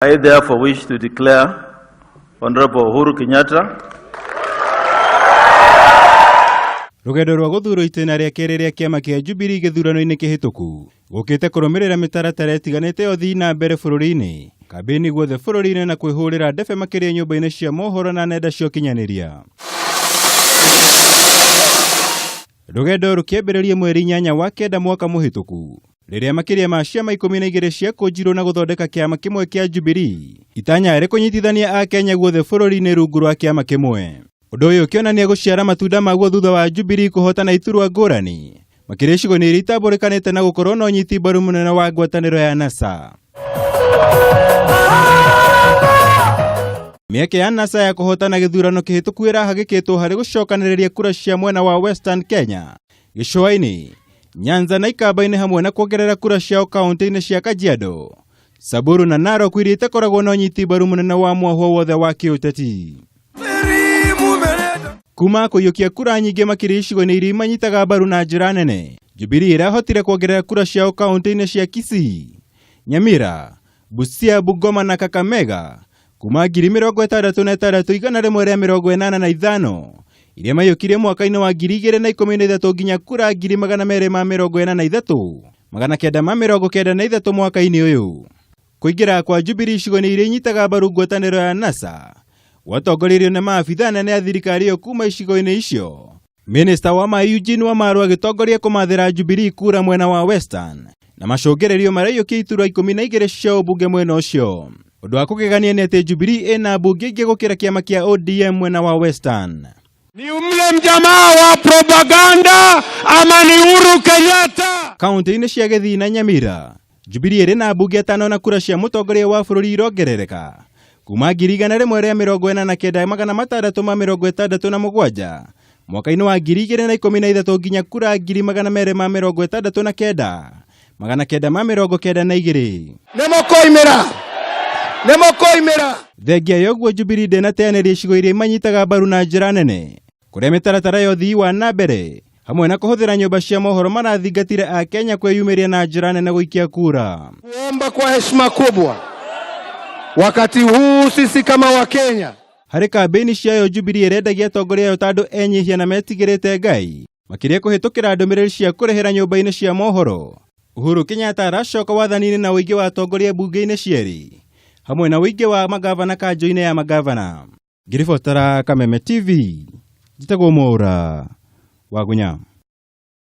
I therefore wish to declare Honorable Uhuru Kenyatta Rugendo rwa guthurwo itena ria keri ria kiama kia Jubilee Githurano-ini kihituku gukite kurumirira mitaratara itiganite uthii na mbere bururi-ini kambeni guothe bururi-ini na kwihurira ndebe makiria nyumba-ini cia mohoro na nenda cia ukinyaniria. Rugendo rukiambiriria mweri 8 wa kenda mwaka muhituku riria makiria ma ciama 12 cia kunjirwo na guthondeka kiama kimwe kia Jubilee itanya ri kunyitithania a Kenya guothe bururi-ini rungu rwa kiama kimwe. Undu uyu ukionania guciara matunda maguo thutha wa Jubilee kuhotana iturwa ngurani makiria icigo-ini iria itambuurikanite na gukorwo na unyiti mbaru munene wa ngwataniro ya NASA. Mieke ya NASA ya kuhotana githurano kihituku irahagikitwo hari gucokaniriria kura cia mwena wa Western Kenya, Gicua-ini, Nyanza na Ikamba-ini hamwe na kuongerera kura ciao kaunti-ini cia Kajiado, Samburu na Narok iria itakoragwo na unyiti mbaru munene wa mwahwo wothe wa kiuteti. Kuma kuiyukia kura nyingi makiria icigo-ini iria manyitaga mbaru na njira nene, Jubilee irahotire kuongerera kura ciao kaunti-ini cia Kisii, Nyamira, Busia, Bungoma na Kakamega kuma 66,100 igana rimwe ria 85 iria mayukirie mwaka-ini wa 2013 nginya kura 243 993 mwaka-ini uyu. Kuingira kwa Jubilee icigo-ini iria inyitaga mbaru ngwataniro ya NASA watongoririo na maabitha nene ya thirikari yo kuma icigo-ini icio. Minister wa mai Eugene Wamalwa agitongoria kumathira Jubilee kura mwena wa Western na macungererio marayukia iturwa 12 cia ubunge mwena ucio. Undu wa kugegania ni ati Jubilee ina bunge ingi gukira kiama kia ODM mwena wa Western. Ni mle mjamaa wa propaganda ama ni Uhuru Kenyatta? Kaunti-ini cia Githii na Nyamira, Jubilee iri na bunge 5 na kura cia mutongoria wa bururi irongerereka kuma 1,169,667 mwaka-ini wa 2013 nginya kura 2,269,992. Nemokoimira Thengia yoguo Jubilee ndinateaneria icigo iria manyitaga mbaru na njira nene kuria mitaratara ya uthii wa na mbere hamwe na kuhuthira nyumba cia mohoro marathingatire a Kenya kwiyumiria na njira nene guikia kura. Kuomba kwa heshima kubwa wakati huu sisi kama wa Kenya hari kambeni ciayo Jubilee irendagia atongoria yo tandu enyihia na metigirite Ngai makiria kuhitukira ndumiriri cia kurehera nyumba-ini cia mohoro. Uhuru Kenyatta aracoka wathani-ini na uingi wa atongoria bunge-ini cieri hamwe na uingi wa magavana kanjo-ini ya magavana. Ngiribotera Kameme TV, njitagwo Mwaura wa Gunya.